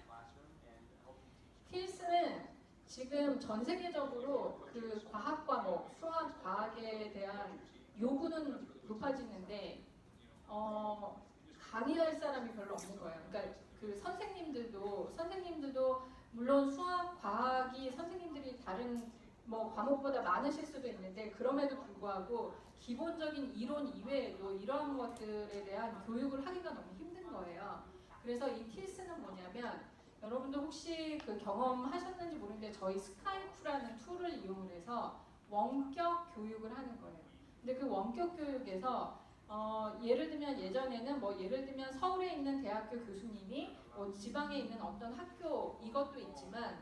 Classroom and helping teach. TILS는 지금 전 세계적으로 그 과학 과목, 수학, 과학에 대한 요구는 높아지는데 강의할 사람이 별로 없는 거예요. 그러니까 그 선생님들도 물론 수학, 과학이 선생님들이 다른 뭐 과목보다 많으실 수도 있는데 그럼에도 불구하고 기본적인 이론 이외에도 이러한 것들에 대한 교육을 하기가 너무 힘든 거예요. 그래서 이 TILS는 뭐냐면 여러분도 혹시 그 경험하셨는지 모르는데 저희 스카이프라는 툴을 이용을 해서 원격 교육을 하는 거예요. 근데 그 원격 교육에서 예를 들면 예전에는 뭐 예를 들면 서울에 있는 대학교 교수님이 뭐 지방에 있는 어떤 학교 이것도 있지만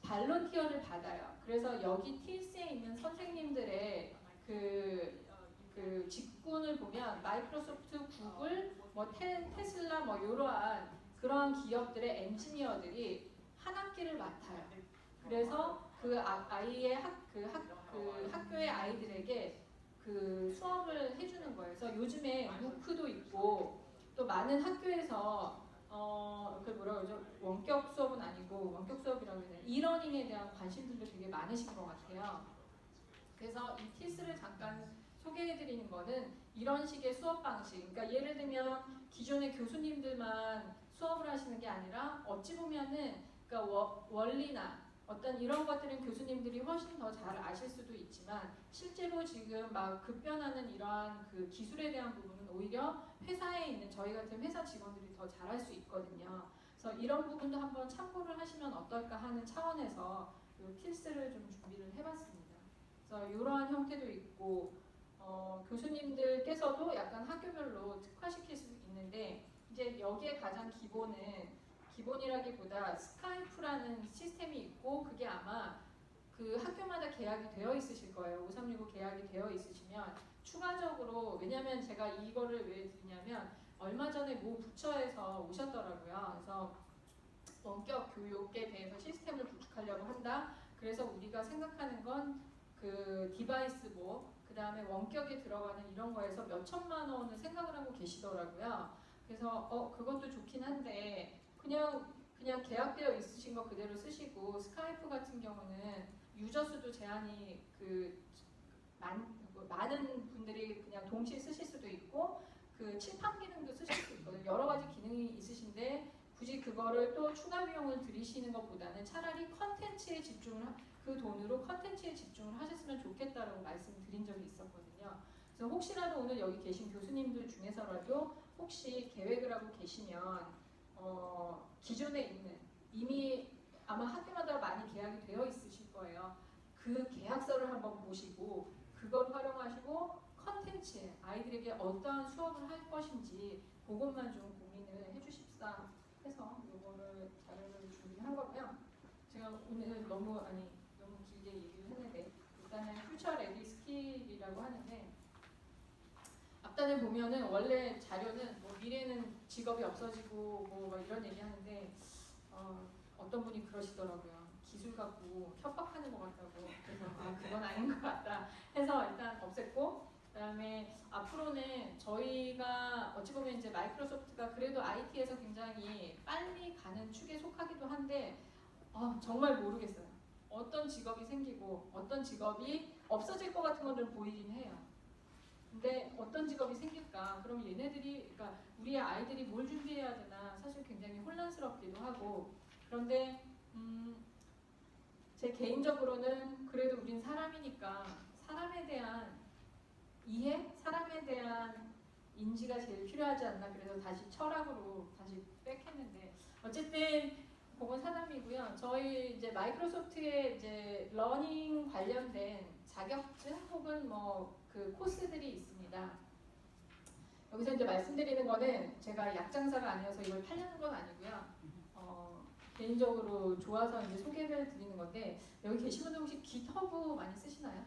발론티어를 받아요. 그래서 여기 TILS에 있는 선생님들의 그 직군을 보면 마이크로소프트, 구글, 뭐 테슬라 뭐 이러한 그러한 기업들의 엔지니어들이 한 학기를 맡아요. 그래서 그 아이의 학교의 아이들에게 그 수업을 해주는 거예요. 그래서 요즘에 무크도 있고 또 많은 학교에서 그 뭐라 그러죠? 원격 수업은 아니고 원격 수업이라고 해야 되나? 이러닝에 대한 관심들도 되게 많으신 것 같아요. 그래서 이 TILS를 잠깐 소개해드리는 거는 이런 식의 수업 방식. 그러니까 예를 들면 기존의 교수님들만 수업을 하시는 게 아니라 어찌 보면은 그러니까 원리나 어떤 이런 것들은 교수님들이 훨씬 더 잘 아실 수도 있지만 실제로 지금 막 급변하는 이러한 그 기술에 대한 부분은 오히려 회사에 있는 저희 같은 회사 직원들이 더 잘할 수 있거든요. 그래서 이런 부분도 한번 참고를 하시면 어떨까 하는 차원에서 이 TILS를 좀 준비를 해봤습니다. 그래서 이러한 형태도 있고 교수님들께서도 약간 학교별로 특화시킬 수 있는데 이제 여기에 가장 기본이라기보다 스카이프라는 시스템이 있고 그게 아마 그 학교마다 계약이 되어 있으실 거예요. 5365 계약이 되어 있으시면 추가적으로 왜냐면 제가 이거를 왜 드리냐면 얼마 전에 모 부처에서 오셨더라고요. 그래서 원격 교육에 대해서 시스템을 구축하려고 한다. 그래서 우리가 생각하는 건 그 디바이스 그 다음에 원격에 들어가는 이런 거에서 몇 천만 원을 생각을 하고 계시더라고요. 그래서 그것도 좋긴 한데 그냥 계약되어 있으신 거 그대로 쓰시고 스카이프 같은 경우는 유저 수도 제한이 많은 분들이 그냥 동시에 쓰실 수도 있고 그 칠판 기능도 쓰실 수 있거든요. 여러 가지 기능이 있으신데 굳이 그거를 또 추가 비용을 들이시는 것보다는 차라리 컨텐츠에 그 돈으로 컨텐츠에 집중을 하셨으면 좋겠다라고 말씀드린 적이 있었거든요. 그래서 혹시라도 오늘 여기 계신 교수님들 중에서라도 혹시 계획을 하고 계시면 기존에 있는 이미 아마 학교마다 많이 계약이 되어 있으실 거예요. 그 계약서를 한번 보시고 그걸 활용하시고 컨텐츠에 아이들에게 어떠한 수업을 할 것인지 그것만 좀 고민을 해주십사 해서 이거를 자료를 준비한 거고요. 제가 오늘 너무 길게 얘기를 했는데 일단은 퓨처 레디 스킬이라고 하는데 앞단에 보면은 원래 자료는 뭐 미래는 직업이 없어지고 뭐 막 이런 얘기하는데 어떤 분이 그러시더라고요. 기술 갖고 협박하는 것 같다고. 그래서 그건 아닌 것 같다 해서 일단 없앴고 그다음에 앞으로는 저희가 어찌 보면 이제 마이크로소프트가 그래도 IT에서 굉장히 빨리 가는 축에 속하기도 한데 정말 모르겠어요. 어떤 직업이 생기고 어떤 직업이 없어질 것 같은 건 좀 보이긴 해요. 근데 어떤 직업이 생길까? 그럼 얘네들이, 그러니까 우리 아이들이 뭘 준비해야 되나 사실 굉장히 혼란스럽기도 하고 그런데 제 개인적으로는 그래도 우린 사람이니까 사람에 대한 이해, 사람에 대한 인지가 제일 필요하지 않나 그래서 다시 철학으로 다시 백했는데 어쨌든 그건 사람이고요. 저희 이제 마이크로소프트의 이제 러닝 관련된 자격증 혹은 뭐 그 코스들이 있습니다. 여기서 이제 말씀드리는 거는 제가 약장사가 아니어서 이걸 팔려는 건 아니고요. 개인적으로 좋아서 이제 소개를 드리는 건데 여기 계신 분들 혹시 깃허브 많이 쓰시나요?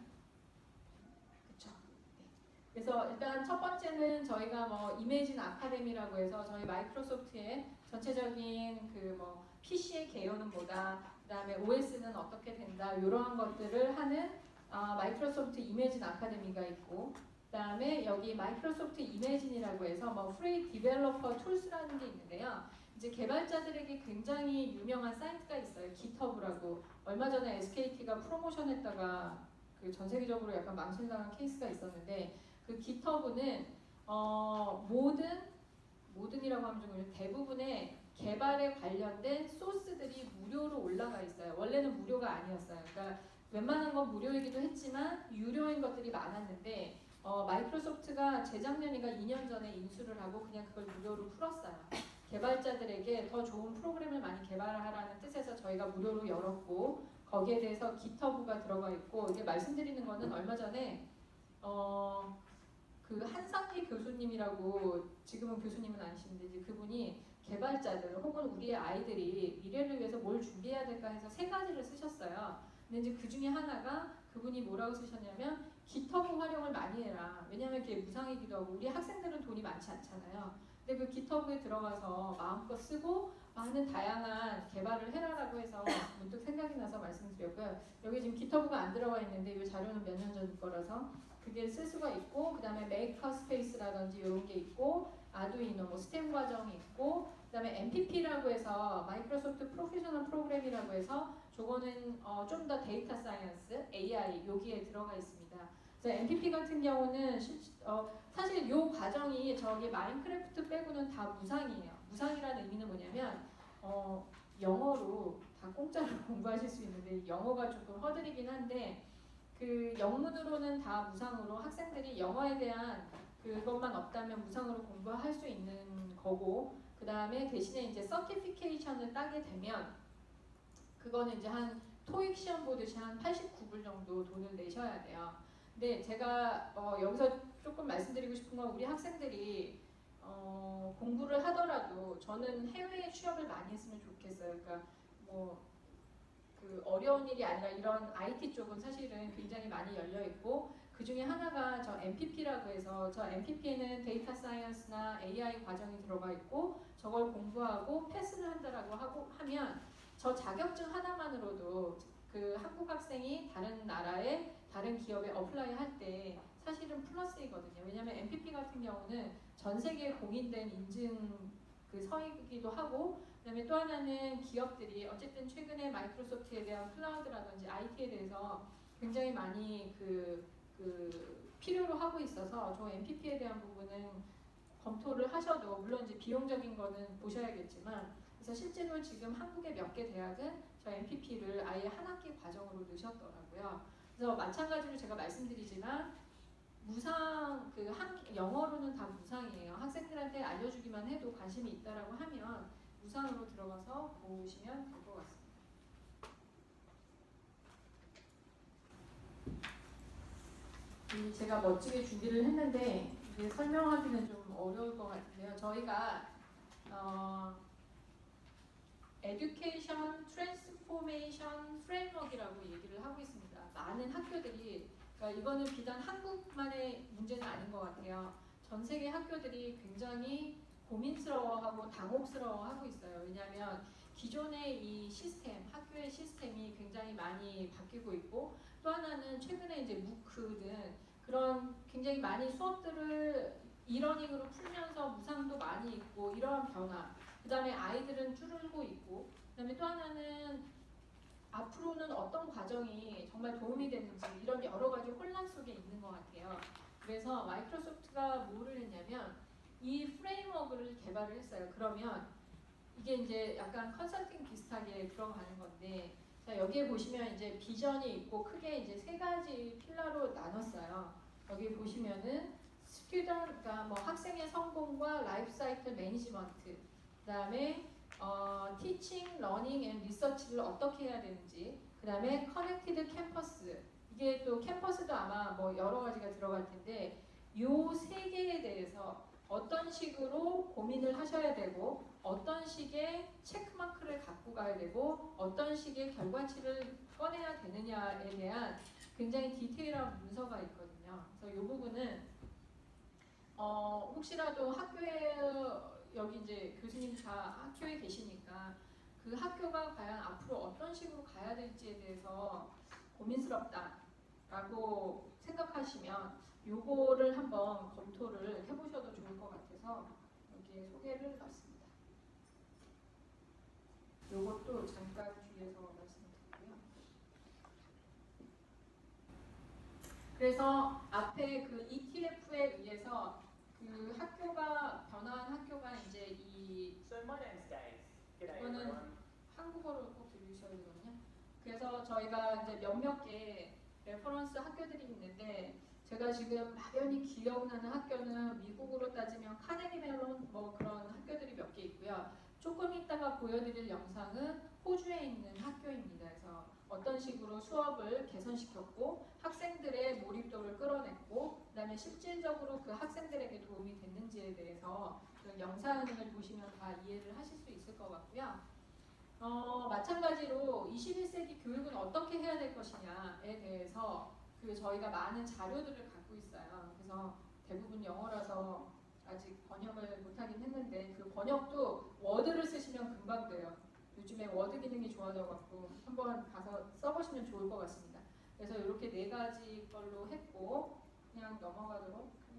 그래서 일단 첫 번째는 저희가 뭐 이메이진 아카데미라고 해서 저희 마이크로소프트의 전체적인 그 뭐 PC의 개요는 뭐다, 그다음에 OS는 어떻게 된다 이러한 것들을 하는 마이크로소프트 이메이진 아카데미가 있고, 그다음에 여기 마이크로소프트 이메이진이라고 해서 뭐 프리 디벨로퍼 툴스라는 게 있는데요. 이제 개발자들에게 굉장히 유명한 사이트가 있어요. 깃허브라고. 얼마 전에 SKT가 프로모션했다가 그 전 세계적으로 약간 망신당한 케이스가 있었는데, 그 깃허브는 모든이라고 하면 좀 대부분의 개발에 관련된 소스들이 무료로 올라가 있어요. 원래는 무료가 아니었어요. 그러니까 웬만한 건 무료이기도 했지만 유료인 것들이 많았는데 마이크로소프트가 재작년인가 2년 전에 인수를 하고 그냥 그걸 무료로 풀었어요. 개발자들에게 더 좋은 프로그램을 많이 개발하라는 뜻에서 저희가 무료로 열었고, 거기에 대해서 깃허브가 들어가 있고, 이게 말씀드리는 거는 얼마 전에 그 한상희 교수님이라고, 지금은 교수님은 아니신데 이제 그분이 개발자들 혹은 우리의 아이들이 미래를 위해서 뭘 준비해야 될까 해서 3가지를 쓰셨어요. 근데 이제 그 중에 하나가 그분이 뭐라고 쓰셨냐면 깃허브 활용을 많이 해라. 왜냐하면 그게 무상이기도 하고 우리 학생들은 돈이 많지 않잖아요. 근데 그 깃허브에 들어가서 마음껏 쓰고 많은 다양한 개발을 해라라고 해서 문득 생각이 나서 말씀드렸고요. 여기 지금 깃허브가 안 들어가 있는데 이 자료는 몇 년 전 거라서 그게 쓸 수가 있고, 그 다음에 메이커 스페이스라든지 이런 게 있고, 아두이노, 뭐 스템 과정이 있고, 그 다음에 MPP라고 해서 마이크로소프트 프로페셔널 프로그램이라고 해서 저거는 좀 더 데이터 사이언스, AI 여기에 들어가 있습니다. 그래서 MPP 같은 경우는 사실 이 과정이 저기 마인크래프트 빼고는 다 무상이에요. 무상이라는 의미는 뭐냐면 영어로 다 공짜로 공부하실 수 있는데 영어가 조금 허들이긴 한데 그 영문으로는 다 무상으로 학생들이 영어에 대한 그것만 없다면 무상으로 공부할 수 있는 거고, 그 다음에 대신에 이제 서티피케이션을 따게 되면 그거는 이제 한 토익 시험 보듯이 한 89불 정도 돈을 내셔야 돼요. 근데 제가 여기서 조금 말씀드리고 싶은 건 우리 학생들이 공부를 하더라도 저는 해외에 취업을 많이 했으면 좋겠어요. 그러니까 뭐 그 어려운 일이 아니라 이런 IT 쪽은 사실은 굉장히 많이 열려 있고, 그 중에 하나가 저 MPP라고 해서 저 MPP에는 데이터 사이언스나 AI 과정이 들어가 있고 저걸 공부하고 패스를 한다라고 하면 저 자격증 하나만으로도 그 한국 학생이 다른 나라의 다른 기업에 어플라이 할 때 사실은 플러스이거든요. 왜냐하면 MPP 같은 경우는 전 세계에 공인된 인증 그 서이기도 하고, 그다음에 또 하나는 기업들이 어쨌든 최근에 마이크로소프트에 대한 클라우드라든지 IT에 대해서 굉장히 많이 그 필요로 하고 있어서 저 MPP에 대한 부분은 검토를 하셔도, 물론 이제 비용적인 거는 보셔야겠지만, 그래서 실제로 지금 한국의 몇 개 대학은 저 MPP를 아예 한 학기 과정으로 넣으셨더라고요. 그래서 마찬가지로 제가 말씀드리지만 무상 영어로는 다 무상이에요. 학생들한테 알려주기만 해도 관심이 있다라고 하면 무상으로 들어가서 보시면 될 것 같습니다. 제가 멋지게 준비를 했는데 이게 설명하기는 좀 어려울 것 같은데요. 저희가 에듀케이션 트랜스포메이션 프레임워크라고 얘기를 하고 있습니다. 많은 학교들이, 그러니까 이거는 비단 한국만의 문제는 아닌 것 같아요. 전 세계 학교들이 굉장히 고민스러워하고 당혹스러워하고 있어요. 왜냐하면 기존의 이 시스템, 학교의 시스템이 굉장히 많이 바뀌고 있고, 또 하나는 최근에 이제 무크 등 그런 굉장히 많이 수업들을 이러닝으로 풀면서 무상도 많이 있고 이러한 변화, 그 다음에 아이들은 줄고 있고, 그 다음에 또 하나는 앞으로는 어떤 과정이 정말 도움이 되는지 이런 여러 가지 혼란 속에 있는 것 같아요. 그래서 마이크로소프트가 뭐를 했냐면 이 프레임워크를 개발을 했어요. 그러면 이게 이제 약간 컨설팅 비슷하게 들어가는 건데, 자 여기에 보시면 이제 비전이 있고 크게 이제 3가지 필러로 나눴어요. 여기 보시면은 그러니까 뭐 학생의 성공과 라이프 사이클 매니지먼트, 그다음에 티칭, 러닝 앤 리서치를 어떻게 해야 되는지, 그다음에 커넥티드 캠퍼스, 이게 또 캠퍼스도 아마 뭐 여러 가지가 들어갈 텐데 요 3개에 대해서 어떤 식으로 고민을 하셔야 되고, 어떤 식의 체크마크를 갖고 가야 되고, 어떤 식의 결과치를 꺼내야 되느냐에 대한 굉장히 디테일한 문서가 있거든요. 그래서 이 부분은 혹시라도 학교에 여기 이제 교수님 다 학교에 계시니까 그 학교가 과연 앞으로 어떤 식으로 가야 될지에 대해서 고민스럽다라고 생각하시면 요거를 한번 검토를 해보셔도 좋을 것 같아서 여기에 소개를 넣었습니다. 요것도 잠깐 뒤에서 말씀드리고요. 그래서 앞에 그 ETF에 의해서 그 학교가 변화한 학교가 이제 이 So my name's Dave. G'day 이거는 everyone. 한국어로 꼭 들으셔야 되거든요. 그래서 저희가 이제 몇몇 개 레퍼런스 학교들이 있는데 제가 지금 막연히 기억나는 학교는 미국으로 따지면 카네기 멜론 뭐 그런 학교들이 몇 개 있고요. 조금 이따가 보여드릴 영상은 호주에 있는 학교입니다. 그래서 어떤 식으로 수업을 개선시켰고 학생들의 몰입도를 끌어냈고 그다음에 실질적으로 그 학생들에게 도움이 됐는지에 대해서 그 영상을 보시면 다 이해를 하실 수 있을 것 같고요. 마찬가지로 21세기 교육은 어떻게 해야 될 것이냐에 대해서 그 저희가 많은 자료들을 갖고 있어요. 그래서 대부분 영어라서 아직 번역을 못하긴 했는데 그 번역도 워드를 쓰시면 금방 돼요. 요즘에 워드 기능이 좋아져갖고 한번 가서 써보시면 좋을 것 같습니다. 그래서 이렇게 4가지 걸로 했고 그냥 넘어가도록 하겠습니다.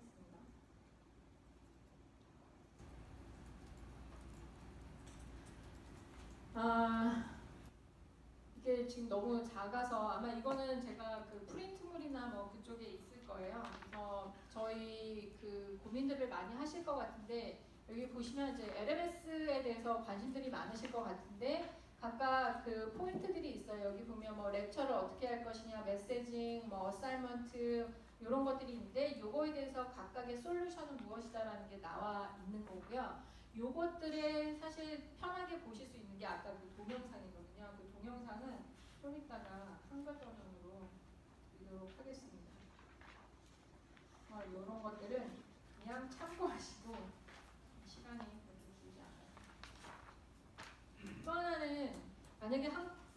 이게 지금 너무 작아서 아마 이거는 제가 그 프린트물이나 뭐 그쪽에 있을 거예요. 그래서 저희 그 고민들을 많이 하실 것 같은데 여기 보시면 이제 LMS에 대해서 관심들이 많으실 것 같은데 각각 그 포인트들이 있어요. 여기 보면 뭐 렉처를 어떻게 할 것이냐, 메시징, 뭐 어사이먼트 이런 것들이 있는데 요거에 대해서 각각의 솔루션은 무엇이다라는 게 나와 있는 거고요. 요것들에 사실 편하게 보실 수 있는 게 아까 그 동영상이거든요. 그 동영상은 좀 이따가 한글 버전으로 드리도록 하겠습니다. 이런 것들은 그냥 참고하시고 시간이 그렇게 길지 않아요. 또 하나는 만약에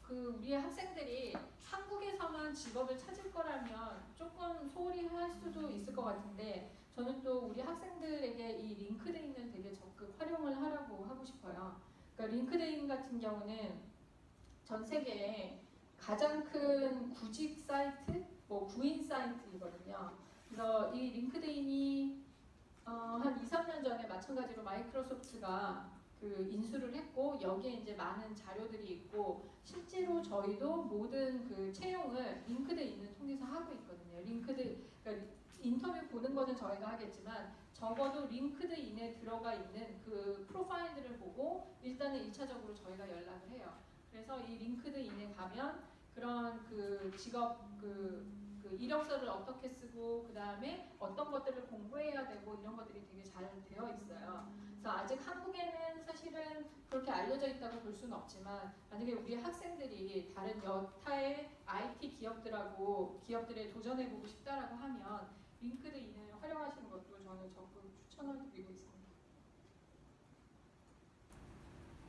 우리의 학생들이 한국에서만 직업을 찾을 거라면 조금 소홀히 할 수도 있을 것 같은데 저는 또 우리 학생들에게 이 링크드인을 되게 적극 활용을 하라고 하고 싶어요. 그러니까 링크드인 같은 경우는 전 세계에 가장 큰 구직 사이트, 뭐 구인 사이트이거든요. 그래서 이 링크드인이 한 2, 3년 전에 마찬가지로 마이크로소프트가 그 인수를 했고 여기에 이제 많은 자료들이 있고 실제로 저희도 모든 그 채용을 링크드인을 통해서 하고 있거든요. 그러니까 인터뷰 보는 거는 저희가 하겠지만 적어도 링크드인에 들어가 있는 그 프로파일들을 보고 일단은 1차적으로 저희가 연락을 해요. 그래서 이 링크드인에 가면 그런 그 직업 그 이력서를 어떻게 쓰고 그 다음에 어떤 것들을 공부해야 되고 이런 것들이 되게 잘 되어 있어요. 그래서 아직 한국에는 사실은 그렇게 알려져 있다고 볼 수는 없지만 만약에 우리 학생들이 다른 여타의 IT 기업들에 도전해보고 싶다라고 하면 링크드인을 활용하시는 것도 저는 적극 추천을 드리고 있습니다.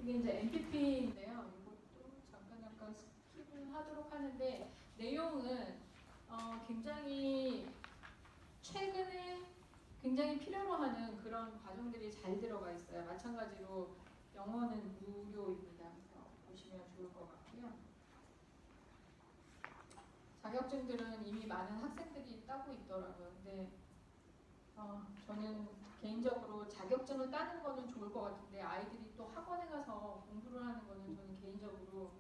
이게 이제 MPP인데요. 이것도 잠깐 스킵을 하도록 하는데 내용은 굉장히 최근에 굉장히 필요로 하는 그런 과정들이 잘 들어가 있어요. 마찬가지로 영어는 무료입니다. 그래서 보시면 좋을 것 같고요. 자격증들은 이미 많은 학생들이 따고 있더라고요. 근데 저는 개인적으로 자격증을 따는 거는 좋을 것 같은데 아이들이 또 학원에 가서 공부를 하는 거는 저는 개인적으로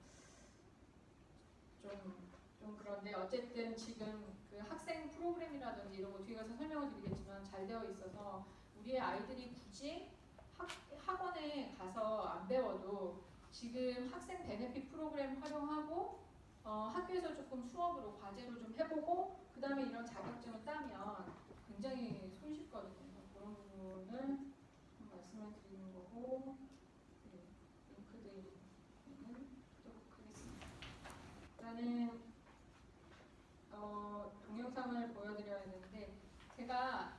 좀 그런데 어쨌든 지금 그 학생 프로그램이라든지 이런 거 뒤에 가서 설명을 드리겠지만 잘 되어 있어서 우리의 아이들이 굳이 학원에 가서 안 배워도 지금 학생 베네핏 프로그램 활용하고 학교에서 조금 수업으로 과제로 좀 해보고 그 다음에 이런 자격증을 따면 굉장히 손쉽거든요. 그런 부분을 말씀을 드리는 거고 링크드인은 하도록 하겠습니다. 일단은 동영상을 보여드려야 되는데 제가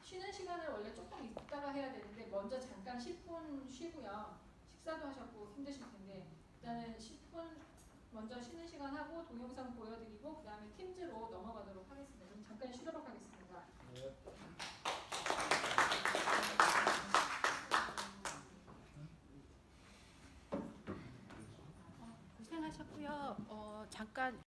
쉬는 시간을 원래 조금 있다가 해야 되는데 먼저 잠깐 10분 쉬고요. 식사도 하셨고 힘드실 텐데 일단은 10분 먼저 쉬는 시간 하고 동영상 보여드리고 그 다음에 팀즈로 넘어가도록 하겠습니다. 그럼 잠깐 쉬도록 하겠습니다. 네. 약간